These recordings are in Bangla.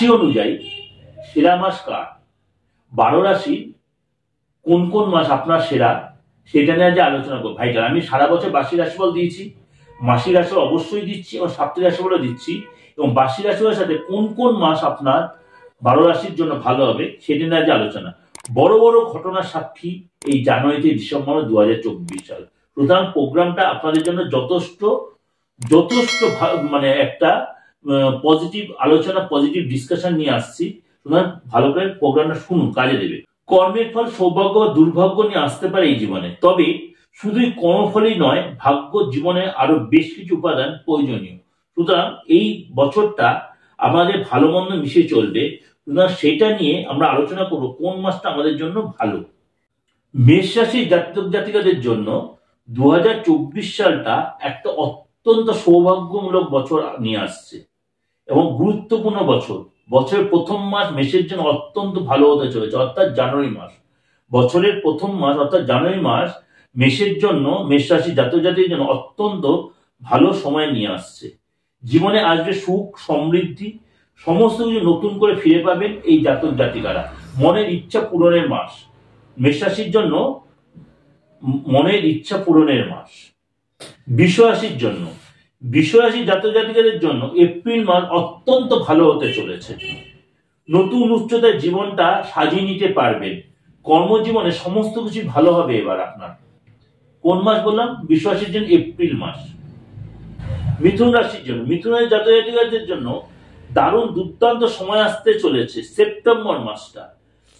রাশি অনুযায়ী সেরা মাস কার, 12 রাশি কোন কোন মাস আপনার সেরা, সেটা নিয়ে আজ আলোচনা করবো। ভাইটার আমি সারা বছর বার্ষিক রাশিফল দিয়েছি, মাসিক রাশিফল অবশ্যই দিচ্ছি এবং সাপ্তাহিক রাশিফলও দিচ্ছি, এবং বার্ষিক রাশিফলের সাথে কোন কোন মাস আপনার 12 রাশির জন্য ভালো হবে সেটা নিয়ে আজ আলোচনা। বড় বড় ঘটনার সাক্ষী এই জানুয়ারি থেকে ডিসেম্বর 2024 সাল। সুতরাং প্রোগ্রামটা আপনাদের জন্য যথেষ্ট মানে একটা পজিটিভ আলোচনা, পজিটিভ ডিসকাশন নিয়ে আসছি। সুতরাং ভালো করে প্রোগ্রামটা শুনুন, কাজে দেবে। কর্মের ফল সৌভাগ্য বা দুর্ভাগ্য নিয়ে আসতে পারে এই জীবনে, তবে শুধুই কর্মফলই নয়, ভাগ্য জীবনে আরো বেশ কিছু উপাদান প্রয়োজনীয়। সুতরাং এই বছরটা আমাদের ভালো মন্দ মিশে চলবে, সুতরাং সেটা নিয়ে আমরা আলোচনা করব কোন মাসটা আমাদের জন্য ভালো। মেষ রাশির জাতক জাতিকাদের জন্য 2024 সালটা একটা অত্যন্ত সৌভাগ্যমূলক বছর নিয়ে আসছে এবং গুরুত্বপূর্ণ বছর। বছরের প্রথম মাস মেষের জন্য অত্যন্ত ভালো হতে চলেছে, অর্থাৎ জানুয়ারি মাস। বছরের প্রথম মাস অর্থাৎ জানুয়ারি মাস মেষের জন্য, মেষ রাশির জাতক জাতিকাদের জন্য অত্যন্ত ভালো সময় নিয়ে আসছে। জীবনে আসবে সুখ, সমৃদ্ধি, সমস্ত কিছু নতুন করে ফিরে পাবেন এই জাতক জাতিকারা। মনের ইচ্ছা পূরণের মাস মেষ রাশির জন্য, মনের ইচ্ছা পূরণের মাস। বৃষ রাশির জন্য, বৃষ রাশির জাতক জাতিকাদের জন্য এপ্রিল মাস অত্যন্ত ভালো হতে চলেছে। নতুন উচ্চতায় জীবনটা সাজিয়ে নিতে পারবেন। কর্মজীবনে সমস্ত কিছু ভালো হবে এবার আপনার। কোন মাস বললাম? বৃষ রাশির জন্য এপ্রিল মাস। মিথুন রাশির জন্য, মিথুন রাশির জাতক জাতিকাদের জন্য দারুণ দুর্দান্ত সময় আসতে চলেছে সেপ্টেম্বর মাসটা।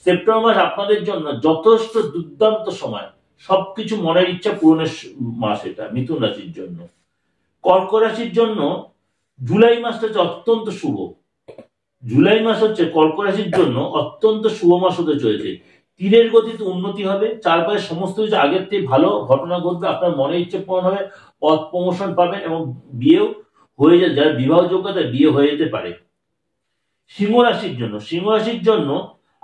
সেপ্টেম্বর মাস আপনাদের জন্য যথেষ্ট দুর্দান্ত সময়, সবকিছু মনের ইচ্ছা পূরণের মাস এটা মিথুন রাশির জন্য। কর্কট রাশির জন্য জুলাই মাসটা হচ্ছে অত্যন্ত শুভ। জুলাই মাস হচ্ছে কর্কট রাশির জন্য অত্যন্ত শুভ মাস হতে চলেছে। তীরের গতিতে উন্নতি হবে, চারপাশে সমস্ত কিছু আগের থেকে ভালো ঘটনা ঘটবে, আপনার মনের ইচ্ছে পূরণ হবে, পদ প্রমোশন পাবেন এবং বিয়েও হয়ে যায়, যারা বিবাহ যোগ্যতা বিয়ে হয়ে যেতে পারে। সিংহ রাশির জন্য, সিংহ রাশির জন্য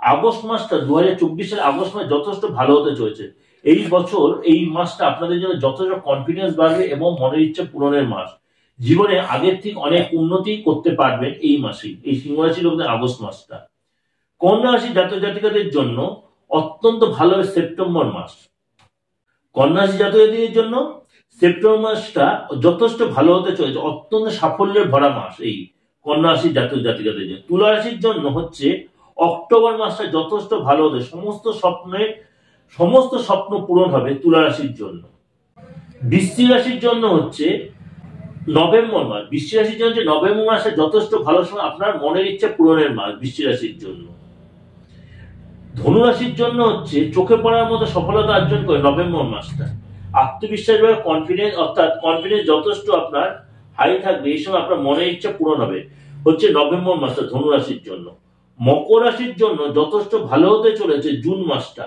আগস্ট মাসটা 2024 সালের আগস্ট মাস যথেষ্ট ভালো হতে চলেছে। এই বছর এই মাসটা আপনাদের জন্য যথেষ্ট কনফিডেন্স বাড়বে এবং মনের ইচ্ছা পূরণের মাস। জীবনে আগের থেকে অনেক উন্নতি করতে পারবেন এই মাসেই, এই সিংহ রাশির লোকদের আগস্ট মাসটা। কন্যা রাশির জাতক জাতিকাদের জন্য অত্যন্ত ভালো হবে সেপ্টেম্বর মাস। কন্যা রাশির জাতক জাতিকাদের জন্য সেপ্টেম্বর মাসটা যথেষ্ট ভালো হতে চলেছে, অত্যন্ত সাফল্যের ভরা মাস এই কন্যা রাশির জাতক জাতিকাদের জন্য। তুলা রাশির জন্য হচ্ছে অক্টোবর মাসটা যথেষ্ট ভালো হতে, সমস্ত স্বপ্ন পূরণ হবে তুলা রাশির জন্য। বৃশ্চিক রাশির জন্য হচ্ছে নভেম্বর মাস। বৃশ্চিক রাশির জন্য নভেম্বর মাসে যথেষ্ট ভালো সময়, আপনার মনের ইচ্ছা পূরণের মাস বৃশ্চিক রাশির জন্য। ধনু রাশির জন্য হচ্ছে চোখে পড়ার মতো সফলতা অর্জন করে নভেম্বর মাসটা। আত্মবিশ্বাস বা কনফিডেন্স, অর্থাৎ কনফিডেন্স যথেষ্ট আপনার হাই থাকবে, এই সময় আপনার মনের ইচ্ছা পূরণ হবে হচ্ছে নভেম্বর মাসটা ধনু রাশির জন্য। মকর রাশির জন্য যথেষ্ট ভালো হতে চলেছে জুন মাসটা।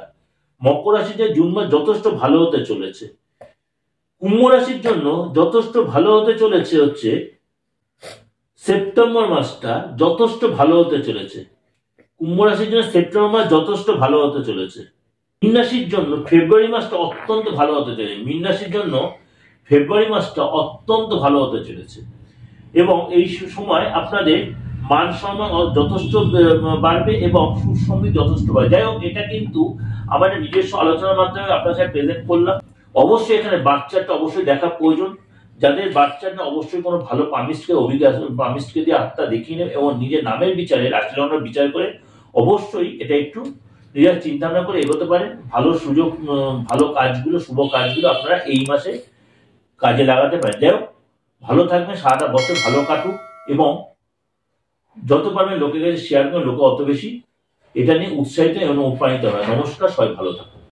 মকর রাশির যে জুন মাস যথেষ্ট ভালো হতে চলেছে। কুম্ভ রাশির জন্য যথেষ্ট ভালো হতে চলেছে হচ্ছে সেপ্টেম্বর মাসটা, যথেষ্ট ভালো হতে চলেছে। কুম্ভ রাশির জন্য সেপ্টেম্বর মাস যথেষ্ট ভালো হতে চলেছে। মীন রাশির জন্য ফেব্রুয়ারি মাসটা অত্যন্ত ভালো হতে চলেছে। মীন রাশির জন্য ফেব্রুয়ারি মাসটা অত্যন্ত ভালো হতে চলেছে এবং এই সময় আপনাদের মান সম্মান যথেষ্ট বাড়বে এবং সুসমৃদ্ধি যথেষ্ট বাড়বে। যাই হোক, এটা কিন্তু আমাদের নিজস্ব আলোচনার মাধ্যমে আপনার সাথে প্রেজেন্ট করলাম। অবশ্যই এখানে বাচ্চাটা অবশ্যই দেখা প্রয়োজন। যাদের বাচ্চাটা অবশ্যই কোনো ভালো পামিস্টকে দিয়ে আত্মা দেখিয়ে নেবে এবং নিজের নামের বিচারে রাশিচক্র বিচার করে অবশ্যই এটা একটু নিজের চিন্তা ভাবনা করে এগোতে পারেন। ভালো সুযোগ, ভালো কাজগুলো, শুভ কাজগুলো আপনারা এই মাসে কাজে লাগাতে পারেন। যাই হোক, ভালো থাকবেন, সারাটা বছর ভালো কাটুক এবং যত পারবেন লোকের কাছে শেয়ার করুন, লোকে অত বেশি এটা নিয়ে উৎসাহিত এবং অনুপ্রাণিত হয়। নমস্কার, সবাই ভালো থাকুন।